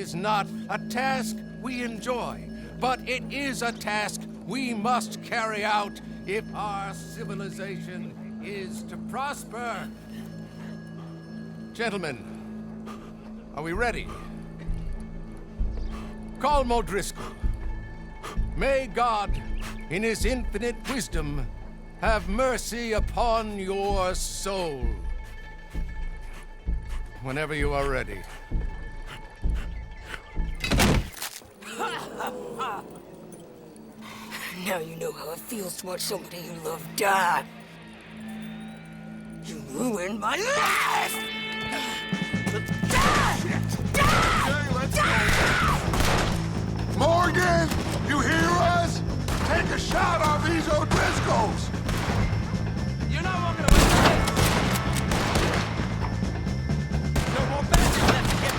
is not a task we enjoy, but it is a task we must carry out if our civilization is to prosper. Gentlemen, are we ready? Call O'Driscoll. May God, in his infinite wisdom, have mercy upon your soul. Whenever you are ready. Now you know how it feels to watch somebody you love die. You ruined my life! Morgan, you hear us? Take a shot on these O'Driscolls! You're not walking away from me! No more badges left to get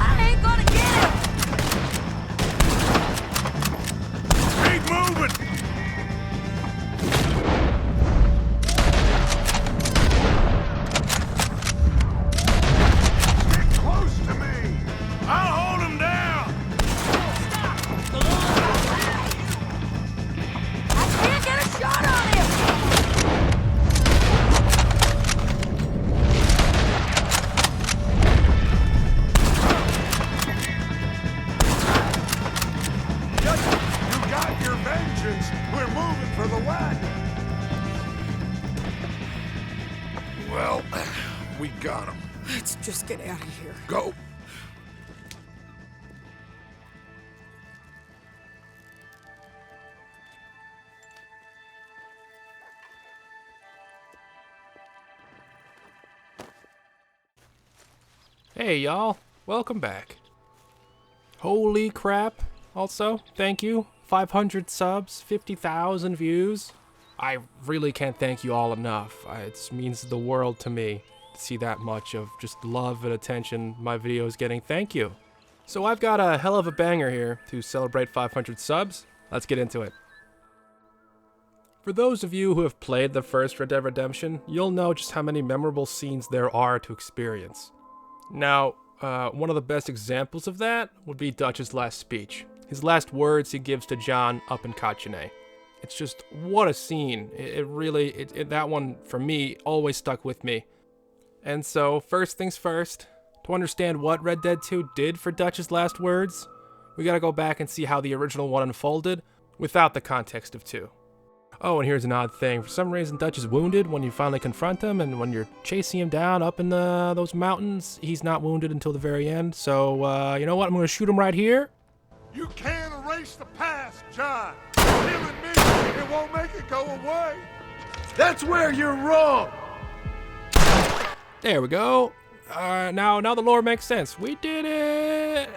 I ain't gonna get him! Keep moving! Get close to me! I'll hold him down! I can't get a shot on him! You got your vengeance! We're moving for the wagon! Well, we got him. Let's just get out of here. Go! Hey y'all, welcome back. Holy crap, also, thank you. 500 subs, 50,000 views. I really can't thank you all enough. It means the world to me to see that much of just love and attention my video is getting. Thank you. So I've got a hell of a banger here to celebrate 500 subs. Let's get into it. For those of you who have played the first Red Dead Redemption, you'll know just how many memorable scenes there are to experience. Now, one of the best examples of that would be Dutch's last speech. His last words he gives to John up in Kahuna. It's just, what a scene. That one, for me, always stuck with me. And so, first things first, to understand what Red Dead 2 did for Dutch's last words, we gotta go back and see how the original one unfolded without the context of 2. Oh, and here's an odd thing. For some reason, Dutch is wounded when you finally confront him, and when you're chasing him down up in those mountains, he's not wounded until the very end. So, you know what? I'm gonna shoot him right here. You can't erase the past, John! Killing me, it won't make it go away! That's where you're wrong! There we go. Now the lore makes sense. We did it!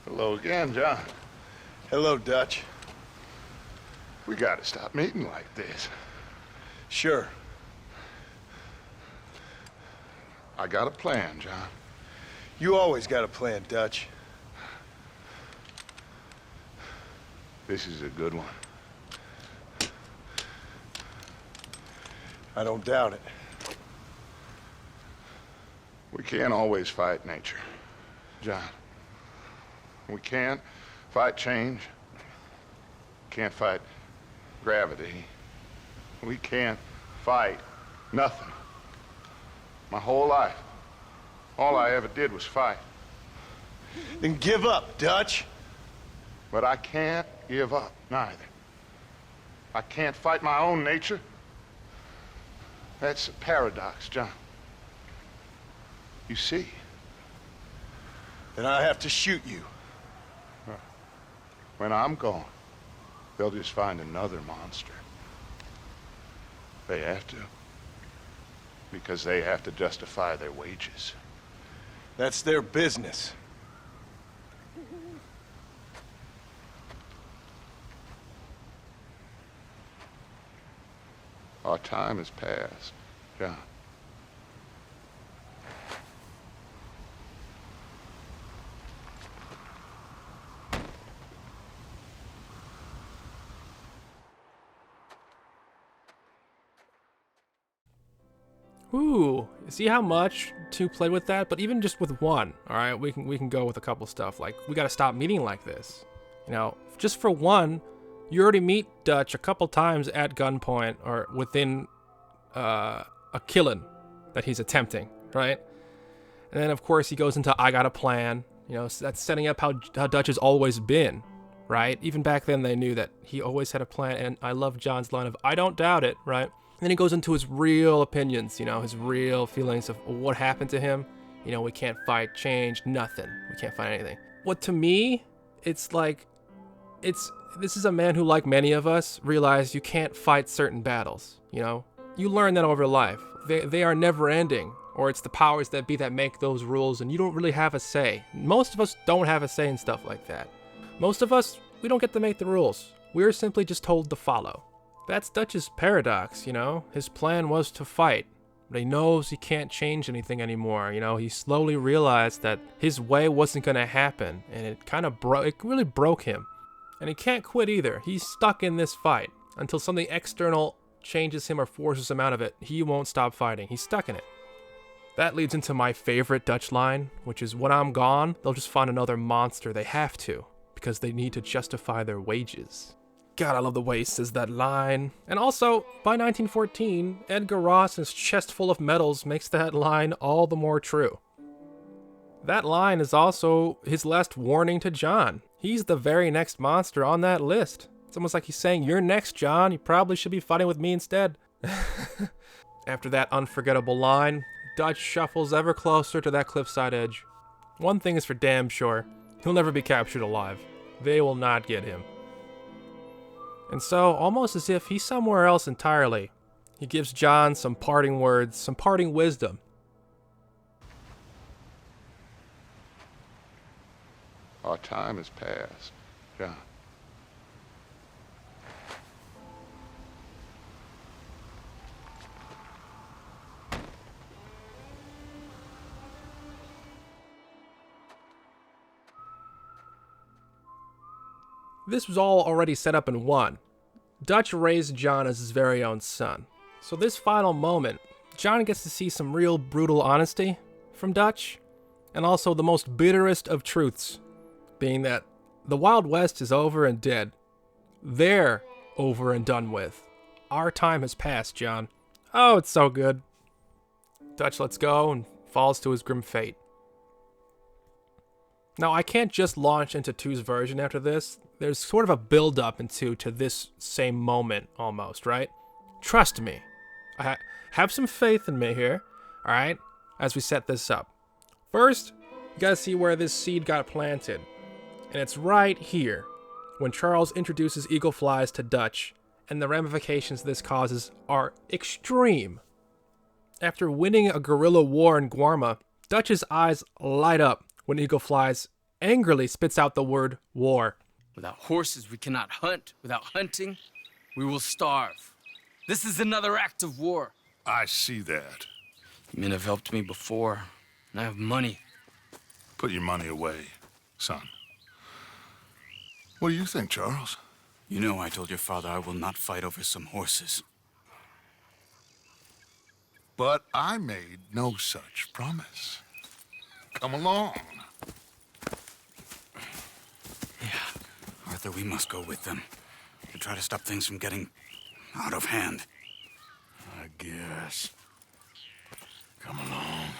Hello again, John. Hello, Dutch. We gotta stop meeting like this. Sure. I got a plan, John. You always got a plan, Dutch. This is a good one. I don't doubt it. We can't always fight nature, John. We can't fight change. Can't fight gravity. We can't fight nothing. My whole life, all I ever did was fight. Then give up, Dutch. But I can't give up, neither. I can't fight my own nature. That's a paradox, John. You see? Then I have to shoot you. When I'm gone, they'll just find another monster. They have to. Because they have to justify their wages. That's their business. Our time is past, John. Ooh, see how much 2 played with that? But even just with 1, all right, we can go with a couple stuff. Like, we got to stop meeting like this. You know, just for 1, you already meet Dutch a couple times at gunpoint or within a killing that he's attempting, right? And then, of course, he goes into I got a plan. You know, so that's setting up how Dutch has always been, right? Even back then, they knew that he always had a plan. And I love John's line of, I don't doubt it, right? And then he goes into his real opinions, you know, his real feelings of what happened to him. You know, we can't fight change, nothing. We can't fight anything. What to me, it's like, this is a man who, like many of us, realized you can't fight certain battles, you know? You learn that over life. They are never ending, or it's the powers that be that make those rules, and you don't really have a say. Most of us don't have a say in stuff like that. Most of us, we don't get to make the rules. We're simply just told to follow. That's Dutch's paradox, you know? His plan was to fight, but he knows he can't change anything anymore, you know? He slowly realized that his way wasn't gonna happen, and it really broke him. And he can't quit either. He's stuck in this fight. Until something external changes him or forces him out of it, he won't stop fighting. He's stuck in it. That leads into my favorite Dutch line, which is, when I'm gone, they'll just find another monster. They have to, because they need to justify their wages. God, I love the way he says that line. And also, by 1914, Edgar Ross's chest full of medals makes that line all the more true. That line is also his last warning to John. He's the very next monster on that list. It's almost like he's saying, you're next, John. You probably should be fighting with me instead. After that unforgettable line, Dutch shuffles ever closer to that cliffside edge. One thing is for damn sure. He'll never be captured alive. They will not get him. And so, almost as if he's somewhere else entirely, he gives John some parting words, some parting wisdom. Our time is past, John. This was all already set up in 1. Dutch raised John as his very own son. So this final moment, John gets to see some real brutal honesty from Dutch, and also the most bitterest of truths, being that the Wild West is over and dead. They're over and done with. Our time has passed, John. Oh, it's so good. Dutch lets go and falls to his grim fate. Now, I can't just launch into 2's version after this. There's sort of a build-up into this same moment, almost, right? Trust me. Have some faith in me here, all right, as we set this up. First, you gotta see where this seed got planted. And it's right here, when Charles introduces eagle flies to Dutch, and the ramifications this causes are extreme. After winning a guerrilla war in Guarma, Dutch's eyes light up when eagle flies angrily spits out the word war. Without horses, we cannot hunt. Without hunting, we will starve. This is another act of war. I see that. Men have helped me before, and I have money. Put your money away, son. What do you think, Charles? You know I told your father I will not fight over some horses. But I made no such promise. Come along. Arthur, we must go with them to try to stop things from getting out of hand. I guess. Come along.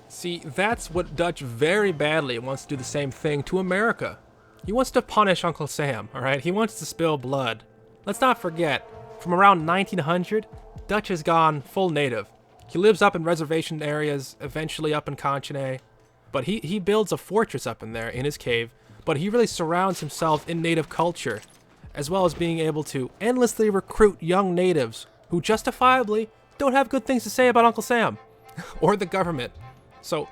See, that's what Dutch very badly wants to do the same thing to America. He wants to punish Uncle Sam, all right? He wants to spill blood. Let's not forget, from around 1900, Dutch has gone full native. He lives up in reservation areas, eventually up in Conchene, but he builds a fortress up in there in his cave, but he really surrounds himself in native culture, as well as being able to endlessly recruit young natives who justifiably don't have good things to say about Uncle Sam or the government. So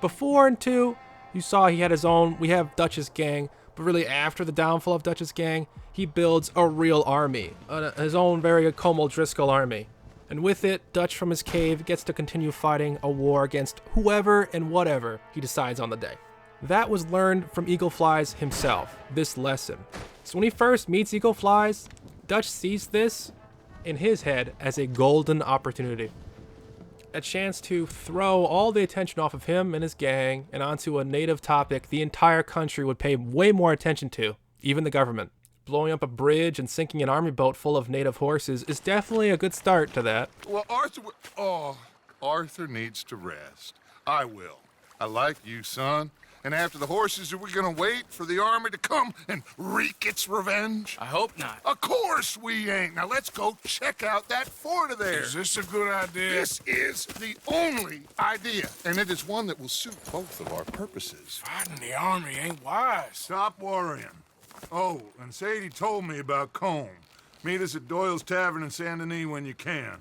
before in 2, you saw he had his own, we have Dutch's gang, but But really, after the downfall of Dutch's gang, he builds a real army, his own very Como Driscoll army. And with it, Dutch from his cave gets to continue fighting a war against whoever and whatever he decides on the day. That was learned from Eagle Flies himself, this lesson. So when he first meets Eagle Flies, Dutch sees this in his head as a golden opportunity. A chance to throw all the attention off of him and his gang and onto a native topic the entire country would pay way more attention to, even the government. Blowing up a bridge and sinking an army boat full of native horses is definitely a good start to that. Well, Arthur needs to rest. I will. I like you, son. And after the horses, are we gonna wait for the army to come and wreak its revenge? I hope not. Of course we ain't. Now let's go check out that fort of theirs. Is this a good idea? This is the only idea, and it is one that will suit both of our purposes. Fighting the army ain't wise. Stop worrying. Oh, and Sadie told me about Combe. Meet us at Doyle's Tavern in Saint Denis when you can.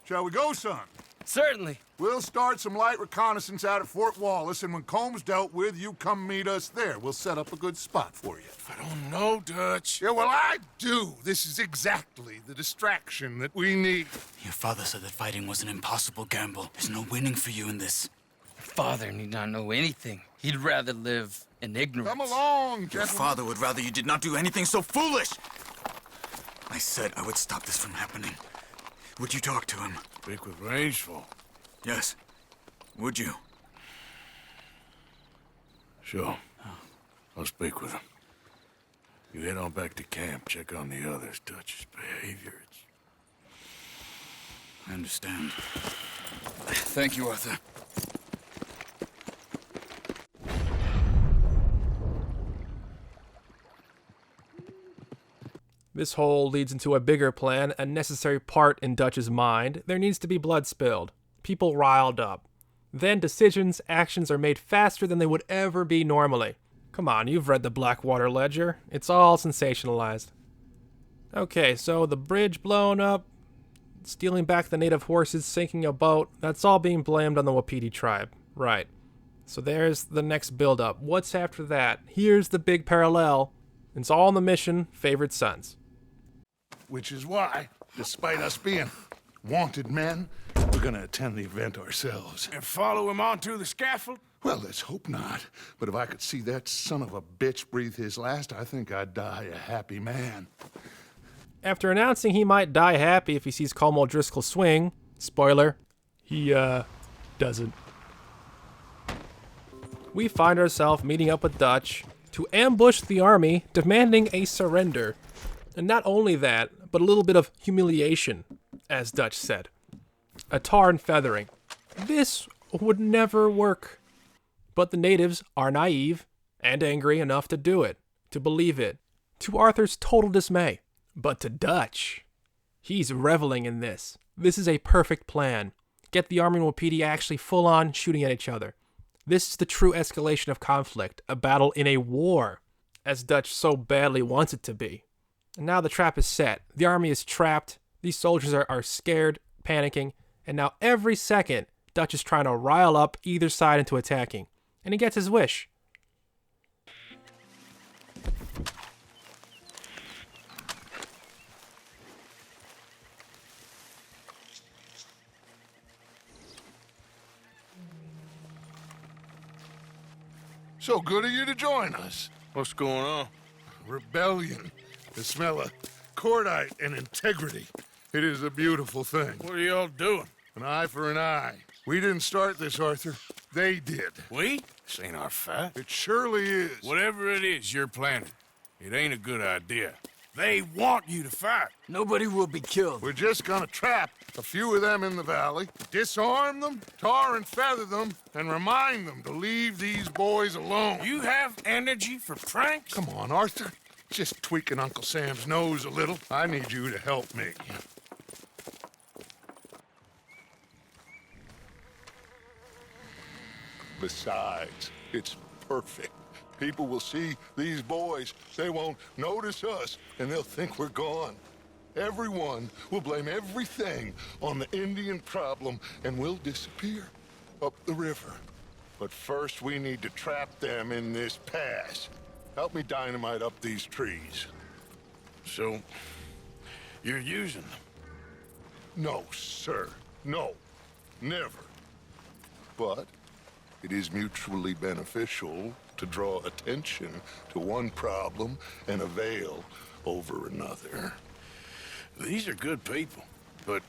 Shall we go, son? Certainly. We'll start some light reconnaissance out at Fort Wallace, and when Comb's dealt with, you come meet us there. We'll set up a good spot for you. I don't know, Dutch. Yeah, well, I do. This is exactly the distraction that we need. Your father said that fighting was an impossible gamble. There's no winning for you in this. Father need not know anything. He'd rather live in ignorance. Come along, Your gentlemen. father would rather you did not do anything so foolish. I said I would stop this from happening. Would you talk to him? Speak with Rangeful. Yes. Would you? Sure. I'll speak with him. You head on back to camp, check on the others. Dutch's behavior, I understand. Thank you, Arthur. This whole leads into a bigger plan, a necessary part in Dutch's mind. There needs to be blood spilled, people riled up. Then decisions, actions are made faster than they would ever be normally. Come on, you've read the Blackwater Ledger. It's all sensationalized. Okay, so the bridge blown up, stealing back the native horses, sinking a boat, that's all being blamed on the Wapiti tribe. Right. So there's the next build-up. What's after that? Here's the big parallel. It's all on the mission, Favored Sons. Which is why, despite us being wanted men, we're gonna attend the event ourselves. And follow him onto the scaffold? Well, let's hope not. But if I could see that son of a bitch breathe his last, I think I'd die a happy man. After announcing he might die happy if he sees Como Driscoll swing, spoiler, he, doesn't. We find ourselves meeting up with Dutch to ambush the army, demanding a surrender. And not only that, but a little bit of humiliation, as Dutch said. A tar and feathering. This would never work. But the natives are naive and angry enough to do it, to believe it, to Arthur's total dismay. But to Dutch, he's reveling in this. This is a perfect plan. Get the army and Wapiti actually full on shooting at each other. This is the true escalation of conflict, a battle in a war, as Dutch so badly wants it to be. And now the trap is set. The army is trapped. These soldiers are scared, panicking, and now every second, Dutch is trying to rile up either side into attacking. And he gets his wish. So good of you to join us. What's going on? Rebellion. The smell of cordite and integrity. It is a beautiful thing. What are y'all doing? An eye for an eye. We didn't start this, Arthur. They did. We? This ain't our fight. It surely is. Whatever it is you're planning, it ain't a good idea. They want you to fight. Nobody will be killed. We're just gonna trap a few of them in the valley, disarm them, tar and feather them, and remind them to leave these boys alone. You have energy for pranks? Come on, Arthur. Just tweaking Uncle Sam's nose a little. I need you to help me. Besides, it's perfect. People will see these boys. They won't notice us, and they'll think we're gone. Everyone will blame everything on the Indian problem, and we'll disappear up the river. But first, we need to trap them in this pass. help me dynamite up these trees. So, you're using them? No, sir. No. Never. But it is mutually beneficial to draw attention to one problem and avail over another. These are good people, but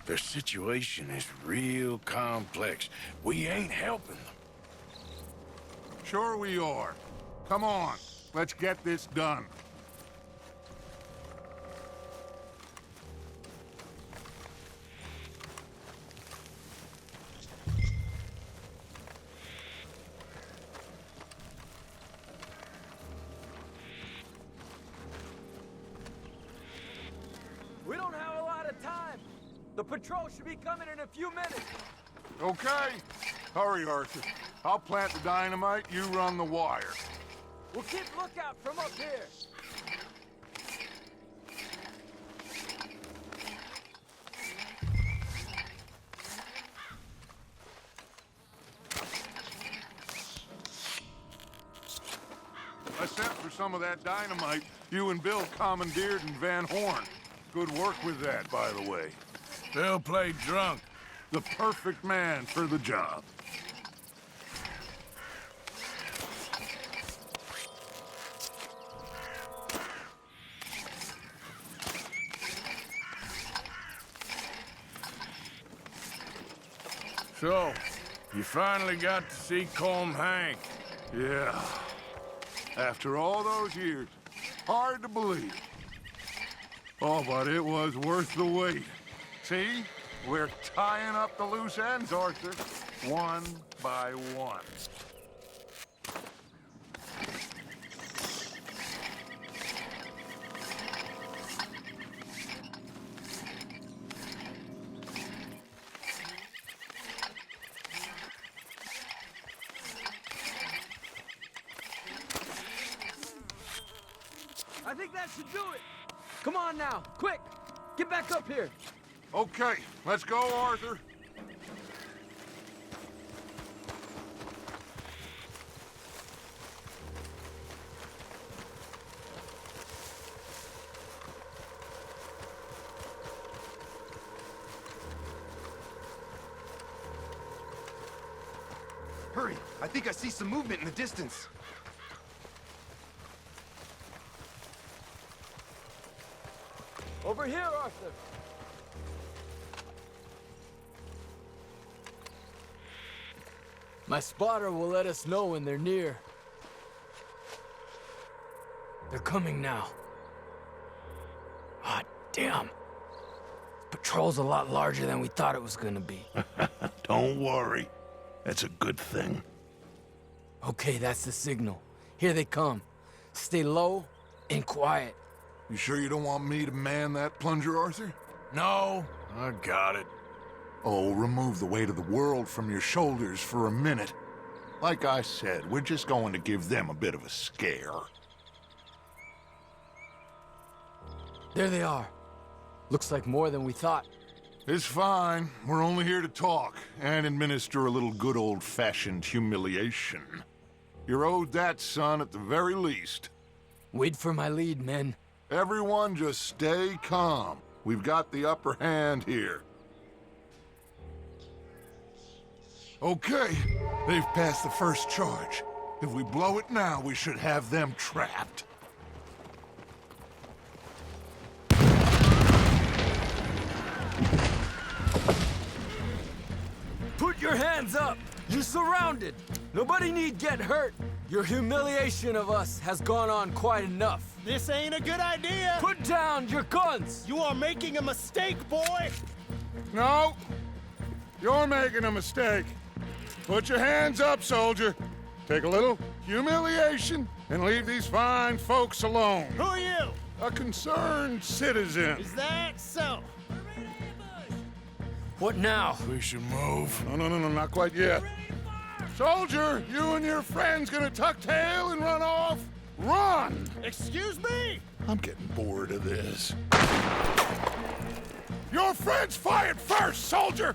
their situation is real complex. We ain't helping them. Sure we are. Come on, let's get this done. We don't have a lot of time. The patrol should be coming in a few minutes. Okay. Hurry, Arthur. I'll plant the dynamite, you run the wire. We'll keep lookout from up here. I sent for some of that dynamite you and Bill commandeered in Van Horn. Good work with that, by the way. Bill played drunk. The perfect man for the job. So, you finally got to see Colm Hank. Yeah. After all those years. Hard to believe. Oh, but it was worth the wait. See? We're tying up the loose ends, Arthur. One by one. I think that should do it. Come on now, quick! Get back up here. Okay, let's go, Arthur. Hurry, I think I see some movement in the distance. Over here, Arthur. My spotter will let us know when they're near. They're coming now. Ah, damn. Patrol's a lot larger than we thought it was gonna be. Don't worry. That's a good thing. Okay, that's the signal. Here they come. Stay low and quiet. You sure you don't want me to man that plunger, Arthur? No, I got it. Oh, remove the weight of the world from your shoulders for a minute. Like I said, we're just going to give them a bit of a scare. There they are. Looks like more than we thought. It's fine. We're only here to talk and administer a little good old-fashioned humiliation. You're owed that, son, at the very least. Wait for my lead, men. Everyone just stay calm. We've got the upper hand here. Okay, they've passed the first charge. If we blow it now, we should have them trapped. Put your hands up! You're surrounded! Nobody need get hurt! Your humiliation of us has gone on quite enough. This ain't a good idea! Put down your guns! You are making a mistake, boy! No, you're making a mistake. Put your hands up, soldier. Take a little humiliation and leave these fine folks alone. Who are you? A concerned citizen. Is that so? What now? We should move. No, not quite yet. Soldier, you and your friends gonna tuck tail and run off? Run! Excuse me? I'm getting bored of this. Your friends fired first, soldier!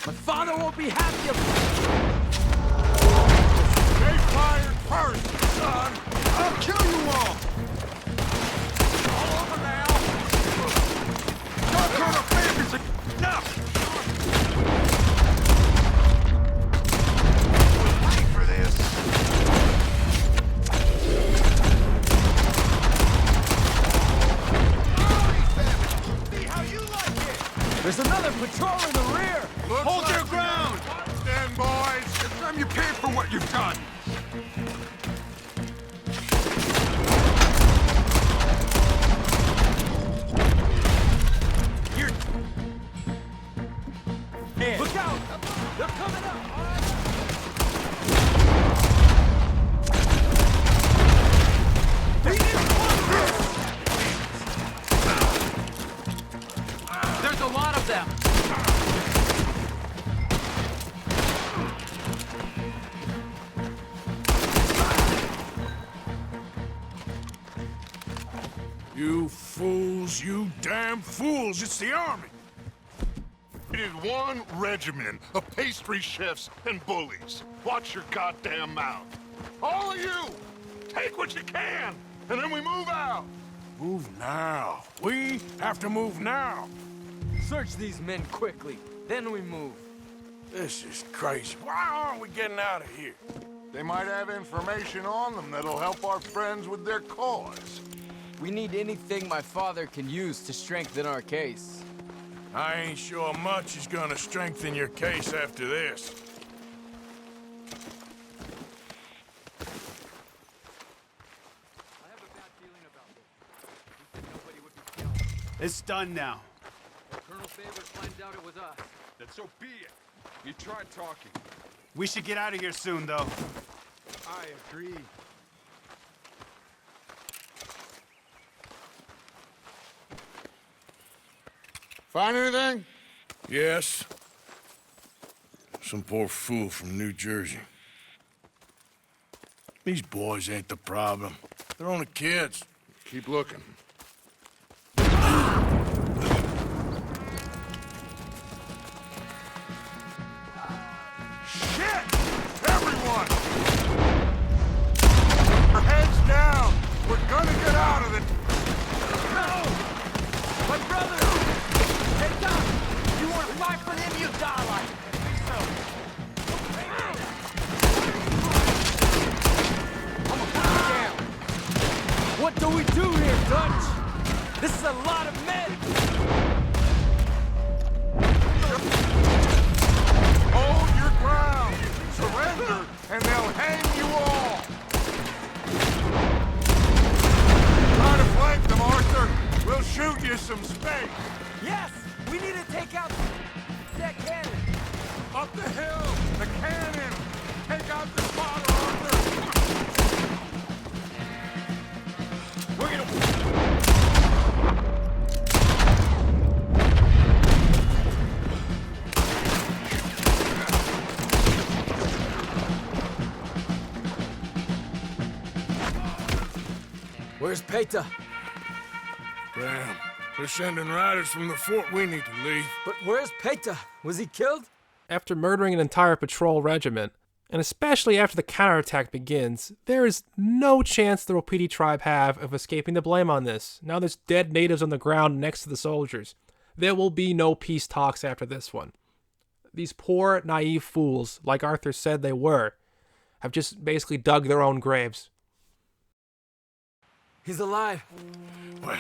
My father won't be happy about Stay fired first, son! I'll kill you all! All over now! Don't go to favors! Enough! We'll pay for this! See how you like it! There's another patrol in the rear! Hold your ground! Then, boys, it's time you pay for what you've done! Look out! They're coming up! There's a lot of them. You fools, you damn fools! It's the army! It is one regiment of pastry chefs and bullies. Watch your goddamn mouth. All of you, take what you can, and then we move out. Move now. We have to move now. Search these men quickly, then we move. This is crazy. Why aren't we getting out of here? They might have information on them that'll help our friends with their cause. We need anything my father can use to strengthen our case. I ain't sure much is gonna strengthen your case after this. It's done now. Colonel Favors finds out it was us. Then so be it. You tried talking. We should get out of here soon, though. I agree. Find anything? Yes. Some poor fool from New Jersey. These boys ain't the problem. They're only kids. Keep looking. Shit! Everyone! Our heads down! We're gonna get out of it! No! My brother! Hey, Doc! You want to fight for them, you die like it. I'm gonna put you down. What do we do here, Dutch? This is a lot of men! Hold your ground! Surrender, and they'll hang you all! Try to flank them, Arthur! We'll shoot you some space! Yes! We need to take out that cannon! Up the hill! The cannon! Take out the spotter, Arthur! We're gonna... Where's Peta? Damn. They're sending riders from the fort. We need to leave. But where's Peta? Was he killed? After murdering an entire patrol regiment, and especially after the counterattack begins, there is no chance the Wapiti tribe have of escaping the blame on this. Now there's dead natives on the ground next to the soldiers. There will be no peace talks after this one. These poor, naive fools, like Arthur said they were, have just basically dug their own graves. He's alive. Well,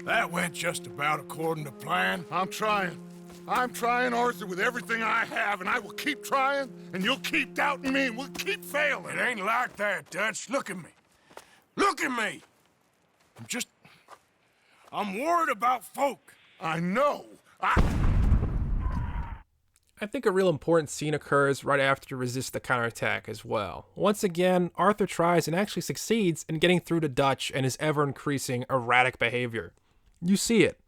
that went just about according to plan. I'm trying. I'm trying, Arthur, with everything I have, and I will keep trying, and you'll keep doubting me, and we'll keep failing. It ain't like that, Dutch. Look at me. Look at me! I'm worried about folk. I know. I think a real important scene occurs right after you resist the counterattack as well. Once again, Arthur tries and actually succeeds in getting through to Dutch and his ever-increasing erratic behavior. You see it.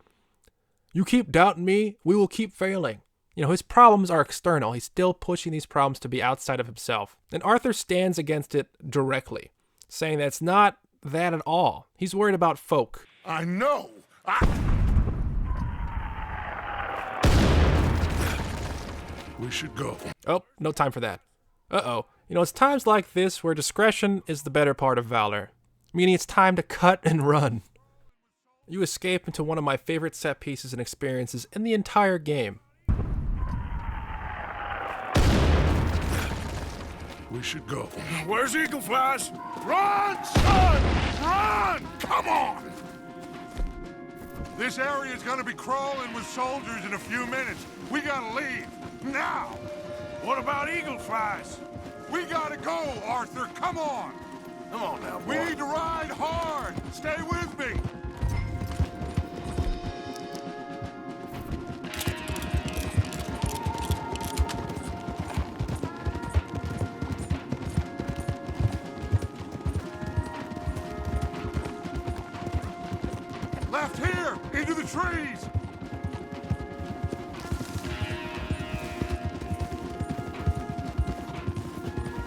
You keep doubting me, we will keep failing. You know, his problems are external. He's still pushing these problems to be outside of himself. And Arthur stands against it directly, saying that it's not that at all. He's worried about folk. I know. We should go. Oh, no time for that. Uh-oh. You know, it's times like this where discretion is the better part of valor, meaning it's time to cut and run. You escape into one of my favorite set pieces and experiences in the entire game. We should go. Where's Eagle Flies? Run, son! Run! Come on! This area's gonna be crawling with soldiers in a few minutes. We gotta leave. Now! What about Eagle Flies? We gotta go, Arthur. Come on! Come on now, boy. We need to ride hard. Stay with me. Left here, into the trees.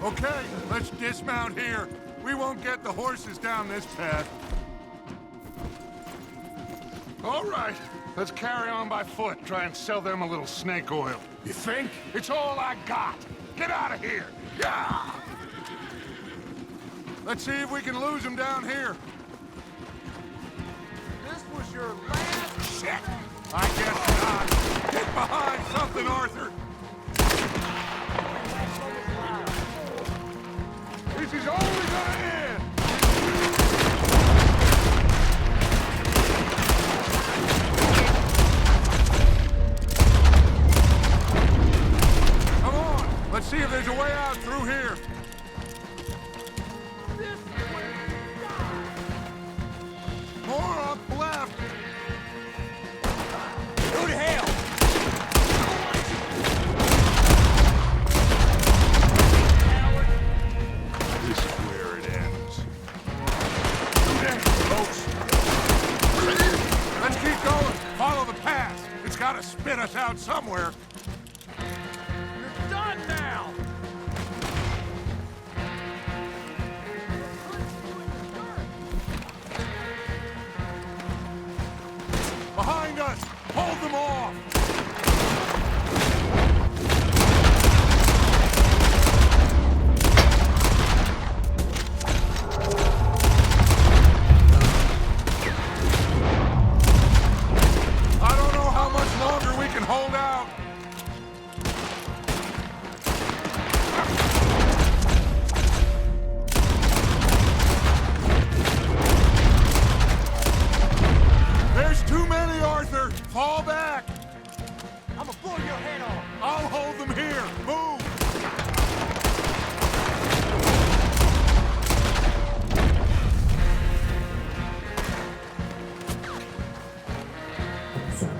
Okay, let's dismount here. We won't get the horses down this path. All right, let's carry on by foot. Try and sell them a little snake oil. You think? It's all I got. Get out of here. Yeah! Let's see if we can lose them down here. This was your last... Shit! I guess not. Get behind something, Arthur. This is only gonna end! Come on! Let's see if there's a way out through here. More up left! Who the hell? This is where it ends. Let's keep going. Follow the path. It's got to spit us out somewhere. You're done now! Behind us! Hold them off! I don't know how much longer we can hold out. There's too many, Arthur! Fall back! I'm gonna blow your head off! I'll hold them here! Move!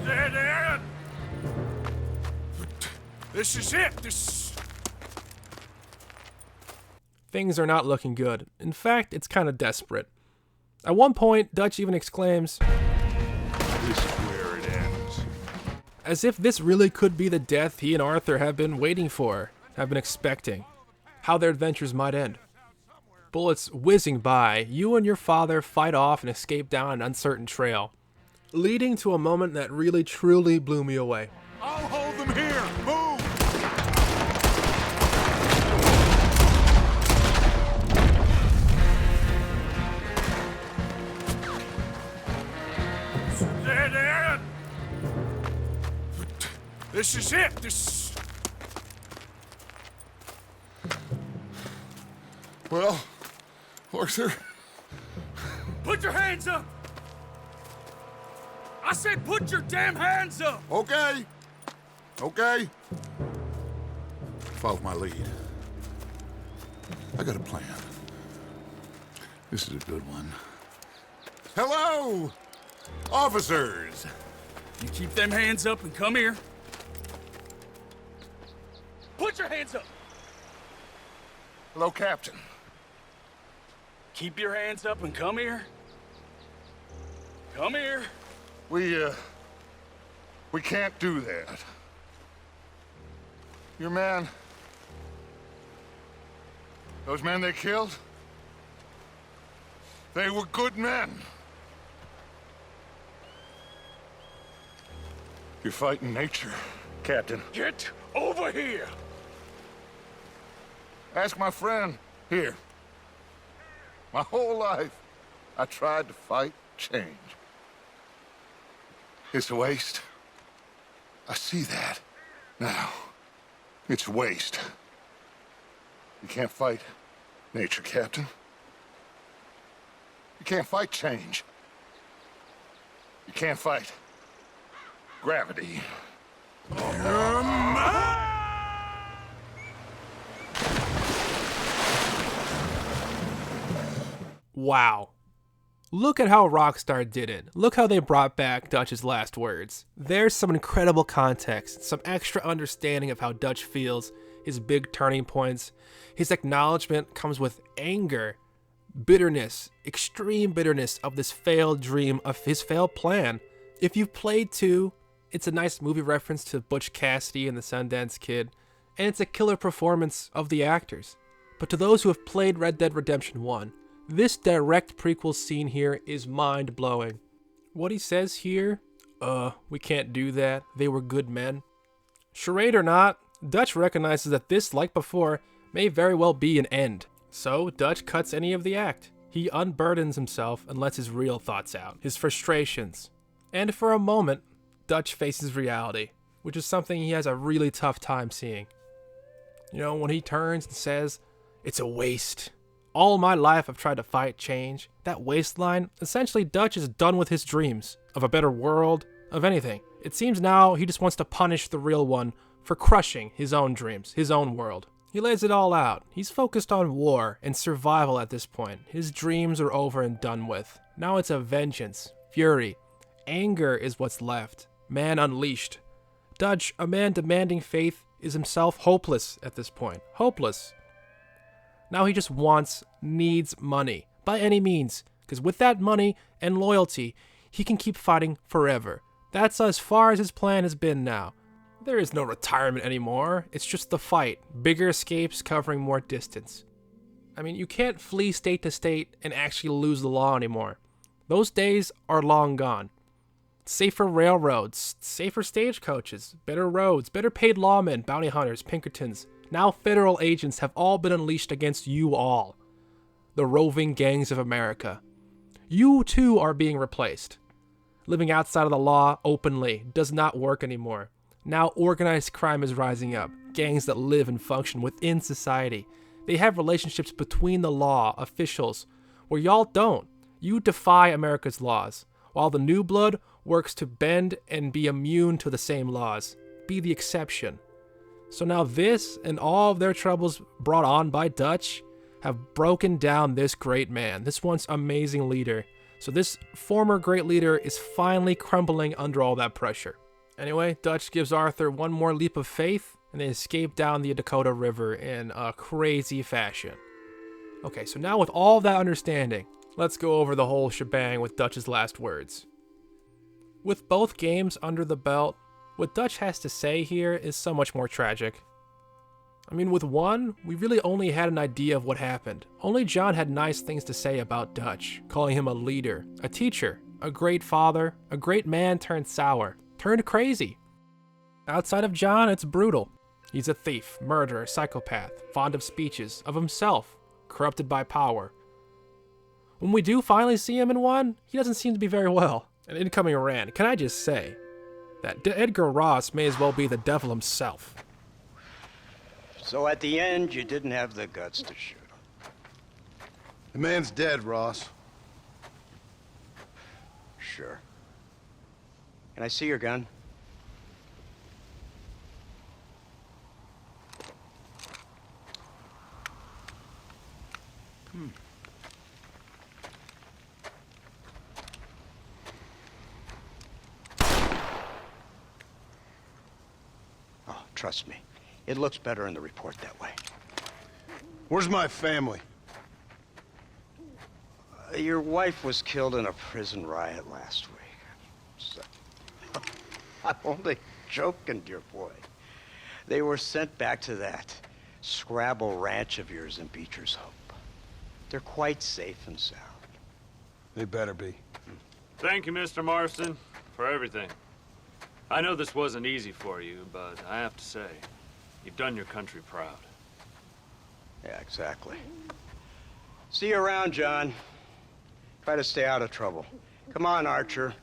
There. This is it. Things are not looking good. In fact, it's kind of desperate. At one point, Dutch even exclaims, This is where it ends. as if this really could be the death he and Arthur have been waiting for, have been expecting. How their adventures might end. Bullets whizzing by, you and your father fight off and escape down an uncertain trail, leading to a moment that really truly blew me away. I'll hold them here! Move! There. This is it. Well, Arthur, Put your hands up! I said put your damn hands up! okay. Okay. Follow my lead. I got a plan. This is a good one. Hello, officers. You keep them hands up and come here. Put your hands up! Hello, Captain. Keep your hands up and come here. Come here. We can't do that. Your man... Those men they killed? They were good men. You're fighting nature, Captain. Get over here. Ask my friend here. My whole life, I tried to fight change. It's a waste. I see that now. It's waste. You can't fight nature, Captain. You can't fight change. You can't fight gravity. Wow. Look at how Rockstar did it. Look how they brought back Dutch's last words. There's some incredible context, some extra understanding of how Dutch feels, his big turning points. His acknowledgement comes with anger, bitterness, extreme bitterness of this failed dream, of his failed plan. If you've played 2, it's a nice movie reference to Butch Cassidy and the Sundance Kid, and it's a killer performance of the actors. But to those who have played Red Dead Redemption 1, this direct prequel scene here is mind-blowing. What he says here, we can't do that, they were good men. Charade or not, Dutch recognizes that this, like before, may very well be an end. So Dutch cuts any of the act. He unburdens himself and lets his real thoughts out, his frustrations. And for a moment, Dutch faces reality, which is something he has a really tough time seeing. You know, when he turns and says, "It's a waste. All my life I've tried to fight change." That wasteline, essentially Dutch is done with his dreams of a better world, of anything. It seems now he just wants to punish the real one for crushing his own dreams, his own world. He lays it all out. He's focused on war and survival at this point. His dreams are over and done with. Now it's a vengeance, fury, anger is what's left. Man unleashed. Dutch, a man demanding faith, is himself hopeless at this point. Hopeless. Now he just needs money, by any means, because with that money and loyalty, he can keep fighting forever. That's as far as his plan has been now. There is no retirement anymore, it's just the fight, bigger escapes covering more distance. I mean, you can't flee state to state and actually lose the law anymore. Those days are long gone. Safer railroads, safer stagecoaches, better roads, better paid lawmen, bounty hunters, Pinkertons. Now federal agents have all been unleashed against you all. The roving gangs of America. You too are being replaced. Living outside of the law openly does not work anymore. Now organized crime is rising up. Gangs that live and function within society. They have relationships between the law, officials, where y'all don't. You defy America's laws, while the new blood works to bend and be immune to the same laws. Be the exception. So now this and all of their troubles brought on by Dutch have broken down this great man, this once amazing leader. So this former great leader is finally crumbling under all that pressure. Anyway, Dutch gives Arthur one more leap of faith, and they escape down the Dakota River in a crazy fashion. Okay, so now with all that understanding, let's go over the whole shebang with Dutch's last words. With both games under the belt, what Dutch has to say here is so much more tragic. I mean, with one, we really only had an idea of what happened. Only John had nice things to say about Dutch, calling him a leader, a teacher, a great father, a great man turned sour, turned crazy. Outside of John, it's brutal. He's a thief, murderer, psychopath, fond of speeches, of himself, corrupted by power. When we do finally see him in one, he doesn't seem to be very well. An incoming rant, can I just say that Edgar Ross may as well be the devil himself. So at the end, you didn't have the guts to shoot him. The man's dead, Ross. Sure. Can I see your gun? Oh, trust me. It looks better in the report that way. Where's my family? Your wife was killed in a prison riot last week. So, I'm only joking, dear boy. They were sent back to that Scrabble ranch of yours in Beecher's Hope. They're quite safe and sound. They better be. Thank you, Mr. Marston, for everything. I know this wasn't easy for you, but I have to say, you've done your country proud. Yeah, exactly. See you around, John. Try to stay out of trouble. Come on, Archer.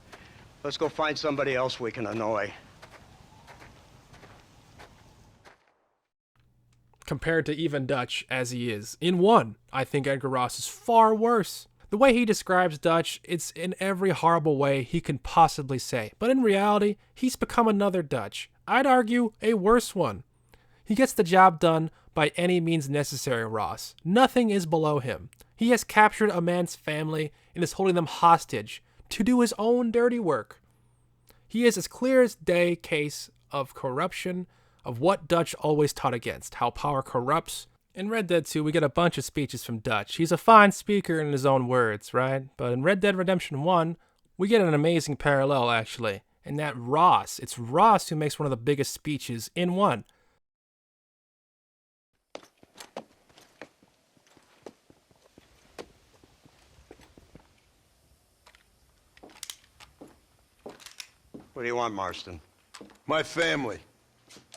Let's go find somebody else we can annoy. Compared to even Dutch as he is in 1, I think Edgar Ross is far worse. The way he describes Dutch, it's in every horrible way he can possibly say. But in reality, he's become another Dutch. I'd argue a worse one. He gets the job done by any means necessary, Ross. Nothing is below him. He has captured a man's family and is holding them hostage to do his own dirty work. He is as clear as day case of corruption, of what Dutch always taught against, how power corrupts. In Red Dead 2, we get a bunch of speeches from Dutch. He's a fine speaker in his own words, right? But in Red Dead Redemption 1, we get an amazing parallel, actually. And that it's Ross who makes one of the biggest speeches in 1. What do you want, Marston? My family.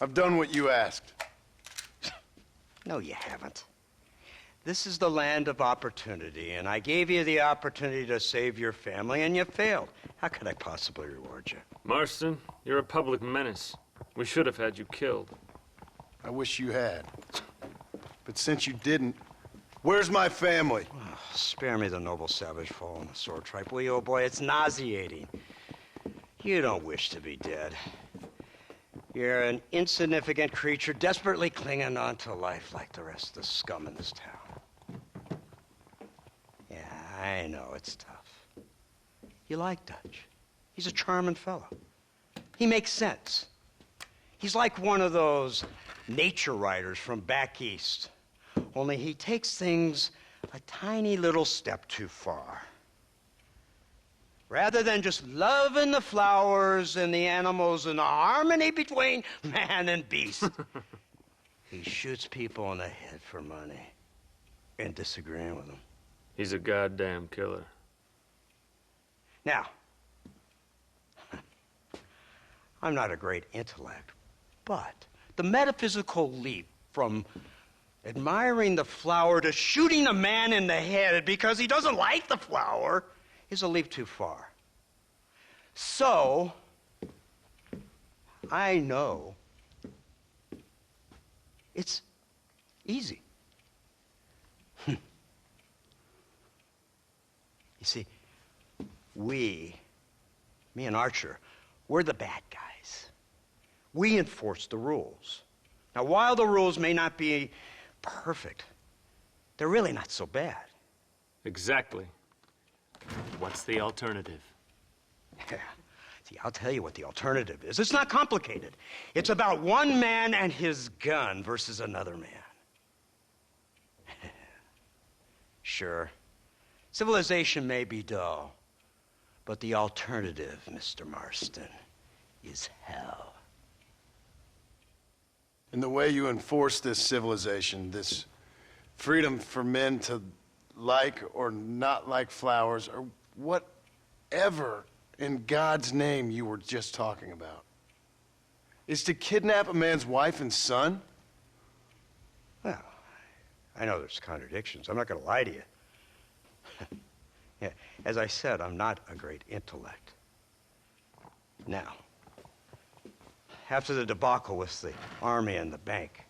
I've done what you asked. No, you haven't. This is the land of opportunity, and I gave you the opportunity to save your family, and you failed. How could I possibly reward you? Marston, you're a public menace. We should have had you killed. I wish you had. But since you didn't, where's my family? Oh, spare me the noble savage fall on the sword tripe, will you, old boy? It's nauseating. You don't wish to be dead. You're an insignificant creature desperately clinging on to life like the rest of the scum in this town. Yeah, I know it's tough. You like Dutch. He's a charming fellow. He makes sense. He's like one of those nature writers from back east. Only he takes things a tiny little step too far. Rather than just loving the flowers and the animals and the harmony between man and beast, he shoots people in the head for money and disagreeing with them. He's a goddamn killer. Now, I'm not a great intellect, but the metaphysical leap from admiring the flower to shooting a man in the head because he doesn't like the flower is a leap too far. So, I know it's easy. You see, me and Archer, we're the bad guys. We enforce the rules. Now, while the rules may not be perfect, they're really not so bad. Exactly. What's the alternative? Yeah. See, I'll tell you what the alternative is. It's not complicated. It's about one man and his gun versus another man. Sure, civilization may be dull, but the alternative, Mr. Marston, is hell. And the way you enforce this civilization, this freedom for men to like or not like flowers, or whatever in God's name you were just talking about, is to kidnap a man's wife and son? Well, I know there's contradictions. I'm not going to lie to you. Yeah, as I said, I'm not a great intellect. Now, after the debacle with the army and the bank,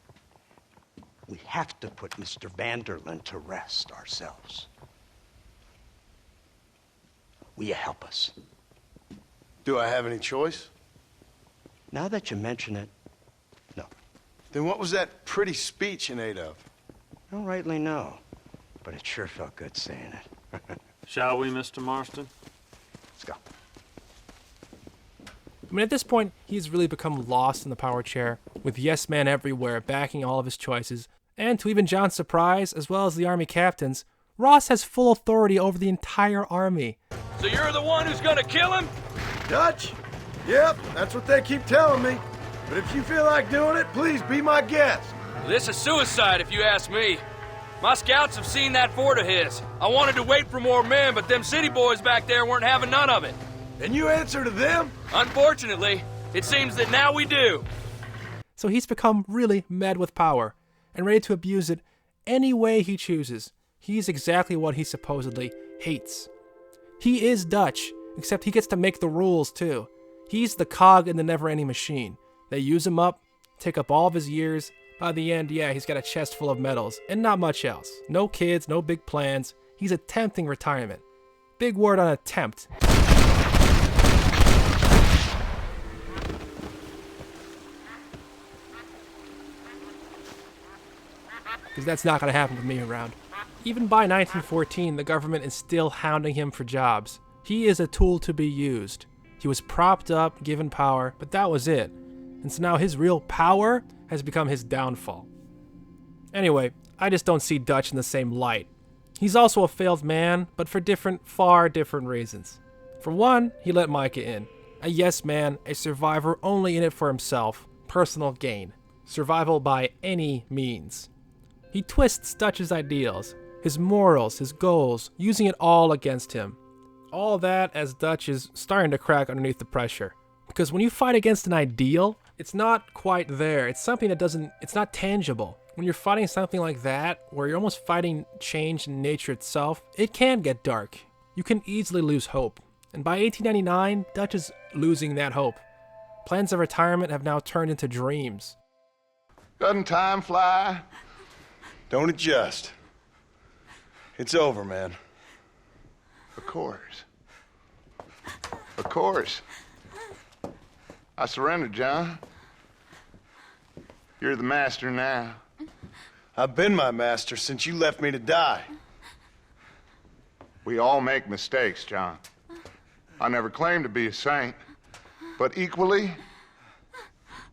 we have to put Mr. Vanderlyn to rest ourselves. Will you help us? Do I have any choice? Now that you mention it, no. Then what was that pretty speech in aid of? I don't rightly know, but it sure felt good saying it. Shall we, Mr. Marston? Let's go. I mean, at this point, he's really become lost in the power chair, with yes men everywhere backing all of his choices, and to even John's surprise, as well as the army captains, Ross has full authority over the entire army. So you're the one who's gonna kill him? Dutch? Yep, that's what they keep telling me. But if you feel like doing it, please be my guest. This is suicide, if you ask me. My scouts have seen that fort of his. I wanted to wait for more men, but them city boys back there weren't having none of it. And you answer to them? Unfortunately, it seems that now we do. So he's become really mad with power, and ready to abuse it any way he chooses. He's exactly what he supposedly hates. He is Dutch, except he gets to make the rules too. He's the cog in the never-ending machine. They use him up, take up all of his years. By the end, yeah, he's got a chest full of medals, and not much else. No kids, no big plans. He's attempting retirement. Big word on attempt. Because that's not going to happen with me around. Even by 1914, the government is still hounding him for jobs. He is a tool to be used. He was propped up, given power, but that was it. And so now his real power has become his downfall. Anyway, I just don't see Dutch in the same light. He's also a failed man, but for far different reasons. For one, he let Micah in. A yes man, a survivor only in it for himself, personal gain. Survival by any means. He twists Dutch's ideals, his morals, his goals, using it all against him. All that as Dutch is starting to crack underneath the pressure. Because when you fight against an ideal, it's not quite there. It's something that it's not tangible. When you're fighting something like that, where you're almost fighting change in nature itself, it can get dark. You can easily lose hope. And by 1899, Dutch is losing that hope. Plans of retirement have now turned into dreams. Doesn't time fly? Don't adjust. It's over, man. Of course. Of course. I surrendered, John. You're the master now. I've been my master since you left me to die. We all make mistakes, John. I never claimed to be a saint, but equally,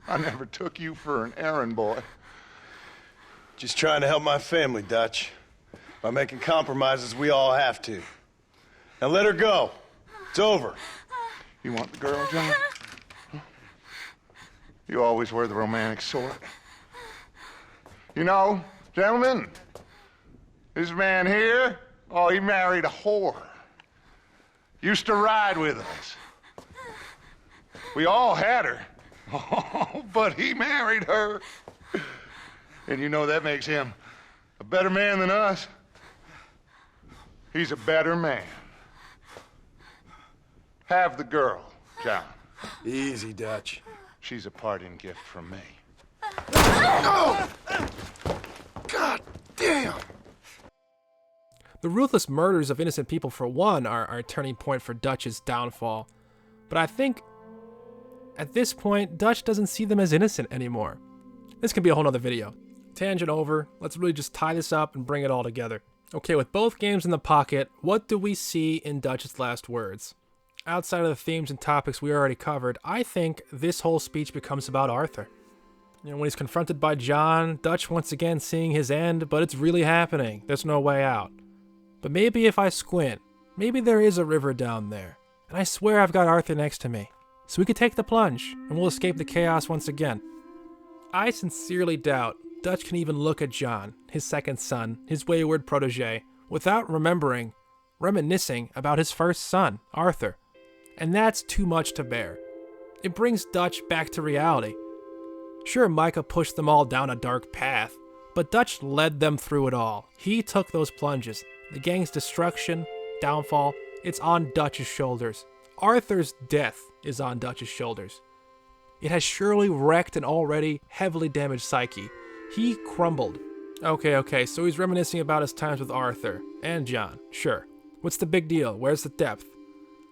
I never took you for an errand boy. Just trying to help my family, Dutch. By making compromises we all have to. Now let her go. It's over. You want the girl, John? You always were the romantic sort. You know, gentlemen, this man here, oh, he married a whore. Used to ride with us. We all had her. Oh, but he married her. And you know that makes him a better man than us. He's a better man. Have the girl, John. Easy, Dutch. She's a parting gift from me. Oh! God damn! The ruthless murders of innocent people, for one, are a turning point for Dutch's downfall. But I think, at this point, Dutch doesn't see them as innocent anymore. This could be a whole nother video. Tangent over. Let's really just tie this up and bring it all together. Okay, with both games in the pocket, what do we see in Dutch's last words? Outside of the themes and topics we already covered, I think this whole speech becomes about Arthur. You know, when he's confronted by John, Dutch once again seeing his end, but it's really happening. There's no way out. But maybe if I squint, maybe there is a river down there. And I swear I've got Arthur next to me. So we could take the plunge, and we'll escape the chaos once again. I sincerely doubt Dutch can even look at John, his second son, his wayward protege, without reminiscing about his first son, Arthur. And that's too much to bear. It brings Dutch back to reality. Sure, Micah pushed them all down a dark path, but Dutch led them through it all. He took those plunges. The gang's destruction, downfall, it's on Dutch's shoulders. Arthur's death is on Dutch's shoulders. It has surely wrecked an already heavily damaged psyche. He crumbled. Okay, so he's reminiscing about his times with Arthur and John. Sure. What's the big deal? Where's the depth?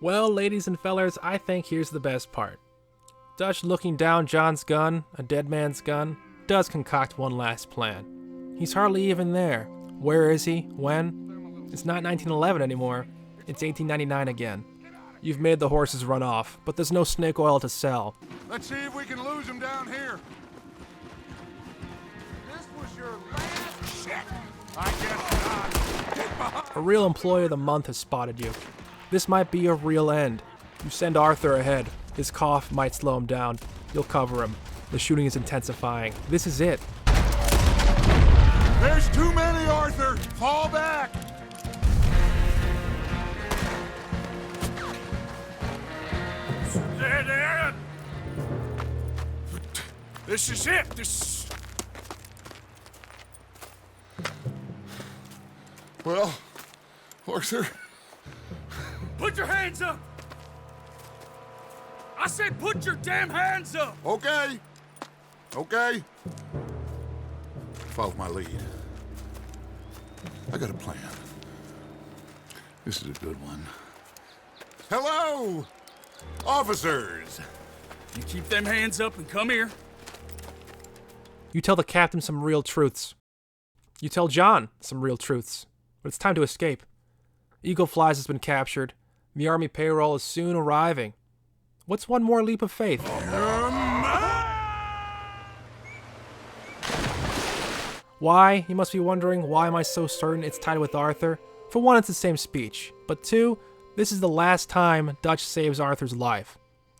Well, ladies and fellers, I think here's the best part. Dutch, looking down John's gun, a dead man's gun, does concoct one last plan. He's hardly even there. Where is he? When? It's not 1911 anymore. It's 1899 again. You've made the horses run off, but there's no snake oil to sell. Let's see if we can lose him down here. This was your last shit. I guess not. Get behind. A real employee of the month has spotted you. This might be a real end. You send Arthur ahead. His cough might slow him down. You'll cover him. The shooting is intensifying. This is it. There's too many, Arthur! Fall back! This is it. Well, Arthur... Put your hands up! I said put your damn hands up! Okay. Okay. Follow my lead. I got a plan. This is a good one. Hello, officers! You keep them hands up and come here. You tell the captain some real truths. You tell John some real truths. But it's time to escape. Eagle Flies has been captured. The army payroll is soon arriving. What's one more leap of faith? Why? You must be wondering, why am I so certain it's tied with Arthur? For one, it's the same speech. But two, this is the last time Dutch saves Arthur's life.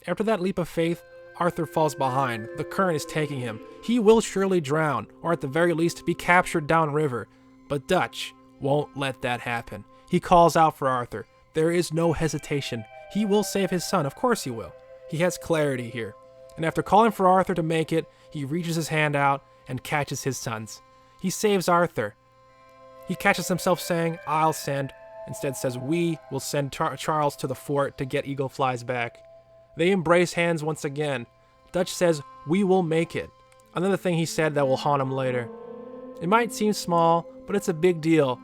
After that leap of faith, Arthur falls behind. The current is taking him. He will surely drown, or at the very least be captured downriver. But Dutch won't let that happen. He calls out for Arthur. There is no hesitation. He will save his son, of course he will. He has clarity here. And after calling for Arthur to make it, he reaches his hand out and catches his sons. He saves Arthur. He catches himself saying, I'll send. Instead says, we will send Charles to the fort to get Eagle Flies back. They embrace hands once again. Dutch says, we will make it. Another thing he said that will haunt him later. It might seem small, but it's a big deal.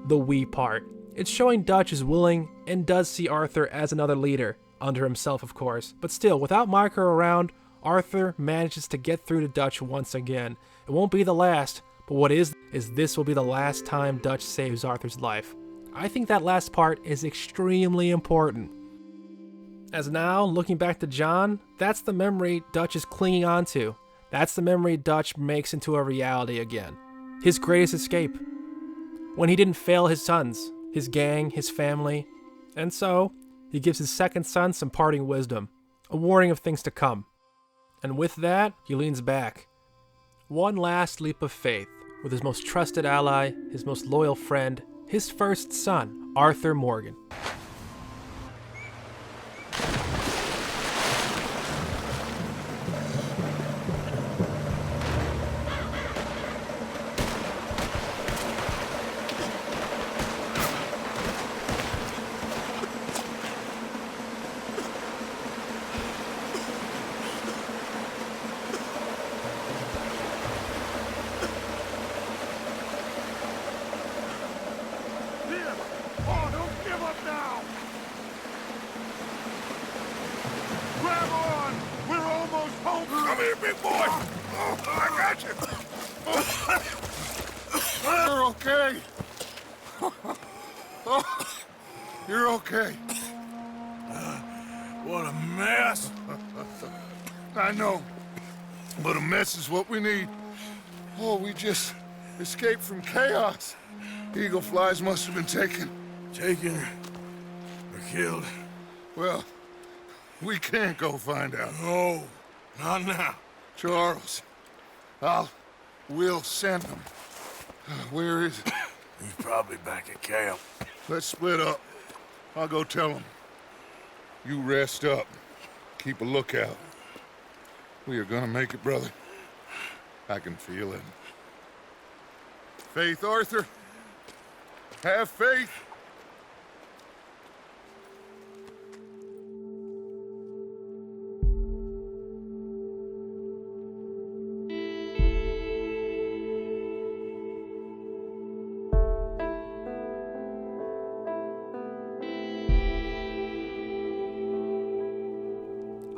The we part. It's showing Dutch is willing and does see Arthur as another leader, under himself of course. But still, without Micah around, Arthur manages to get through to Dutch once again. It won't be the last, but what is this will be the last time Dutch saves Arthur's life. I think that last part is extremely important. As now, looking back to John, that's the memory Dutch is clinging on to. That's the memory Dutch makes into a reality again. His greatest escape. When he didn't fail his sons, his gang, his family. And so, he gives his second son some parting wisdom, a warning of things to come. And with that, he leans back. One last leap of faith with his most trusted ally, his most loyal friend, his first son, Arthur Morgan. Come here, big boy! I got you! You're okay. You're okay. What a mess. I know, but a mess is what we need. Oh, we just escaped from chaos. Eagle Flies must have been taken. Taken or killed? Well, we can't go find out. No, not now. Charles, we'll send him. Where is he? He's probably back at camp. Let's split up. I'll go tell him. You rest up. Keep a lookout. We are gonna make it, brother. I can feel it. Faith, Arthur. Have faith.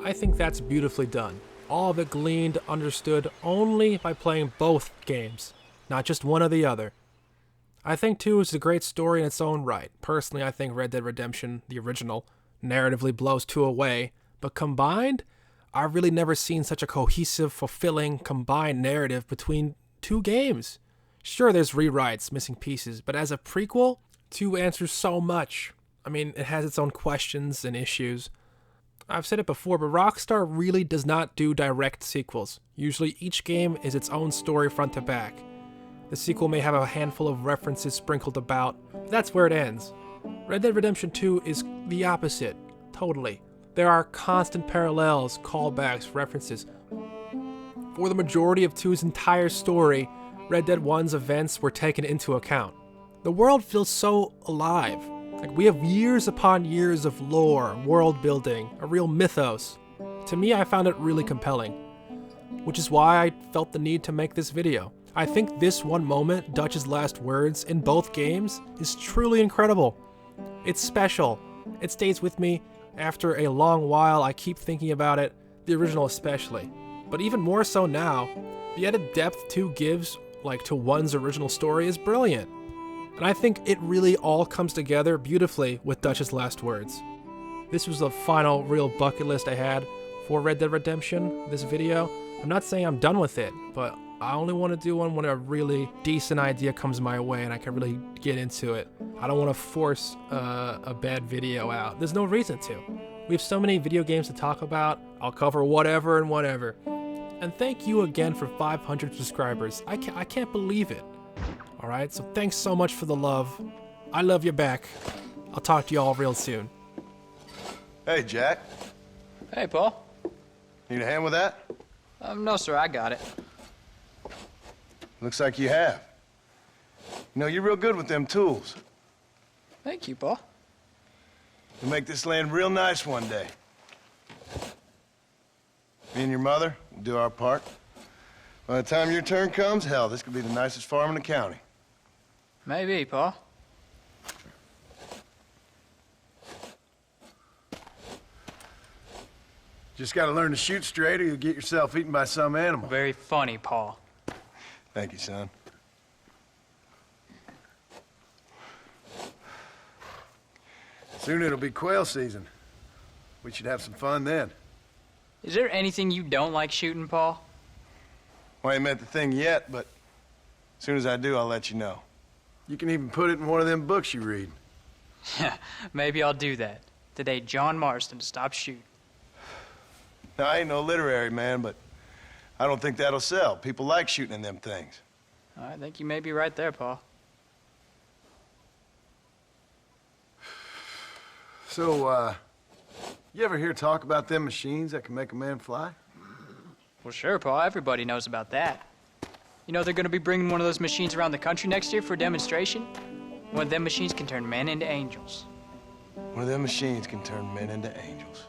I think that's beautifully done. All of it gleaned, understood only by playing both games, not just one or the other. I think, too, it's a great story in its own right. Personally, I think Red Dead Redemption, the original, narratively blows 2 away, but combined, I've really never seen such a cohesive, fulfilling, combined narrative between 2 games. Sure, there's rewrites, missing pieces, but as a prequel, 2 answers so much. I mean, it has its own questions and issues. I've said it before, but Rockstar really does not do direct sequels. Usually each game is its own story front to back. The sequel may have a handful of references sprinkled about, but that's where it ends. Red Dead Redemption 2 is the opposite, totally. There are constant parallels, callbacks, references. For the majority of 2's entire story, Red Dead 1's events were taken into account. The world feels so alive. Like, we have years upon years of lore, world building, a real mythos. To me, I found it really compelling, which is why I felt the need to make this video. I think this one moment, Dutch's last words, in both games is truly incredible. It's special. It stays with me. After a long while, I keep thinking about it, the original especially. But even more so now, the added depth 2 gives, like, to 1's original story is brilliant. And I think it really all comes together beautifully with Dutch's last words. This was the final real bucket list I had for Red Dead Redemption, this video. I'm not saying I'm done with it, but I only want to do one when a really decent idea comes my way and I can really get into it. I don't want to force a bad video out. There's no reason to. We have so many video games to talk about. I'll cover whatever and whatever. And thank you again for 500 subscribers. I can't believe it. Alright, so thanks so much for the love. I love you back. I'll talk to y'all real soon. Hey, Jack. Hey, Paul. Need a hand with that? No, sir, I got it. Looks like you have. You know, you're real good with them tools. Thank you, Paul. You'll make this land real nice one day. Me and your mother will do our part. By the time your turn comes, hell, this could be the nicest farm in the county. Maybe, Paul. Just gotta learn to shoot straight or you'll get yourself eaten by some animal. Very funny, Paul. Thank you, son. Soon it'll be quail season. We should have some fun then. Is there anything you don't like shooting, Paul? Well, I ain't met the thing yet, but as soon as I do, I'll let you know. You can even put it in one of them books you read. Maybe I'll do that. Today, John Marston stopped shooting. Now, I ain't no literary man, but I don't think that'll sell. People like shooting in them things. I think you may be right there, Paul. So, you ever hear talk about them machines that can make a man fly? Well, sure, Paul. Everybody knows about that. You know they're going to be bringing one of those machines around the country next year for a demonstration? One of them machines can turn men into angels. One of them machines can turn men into angels.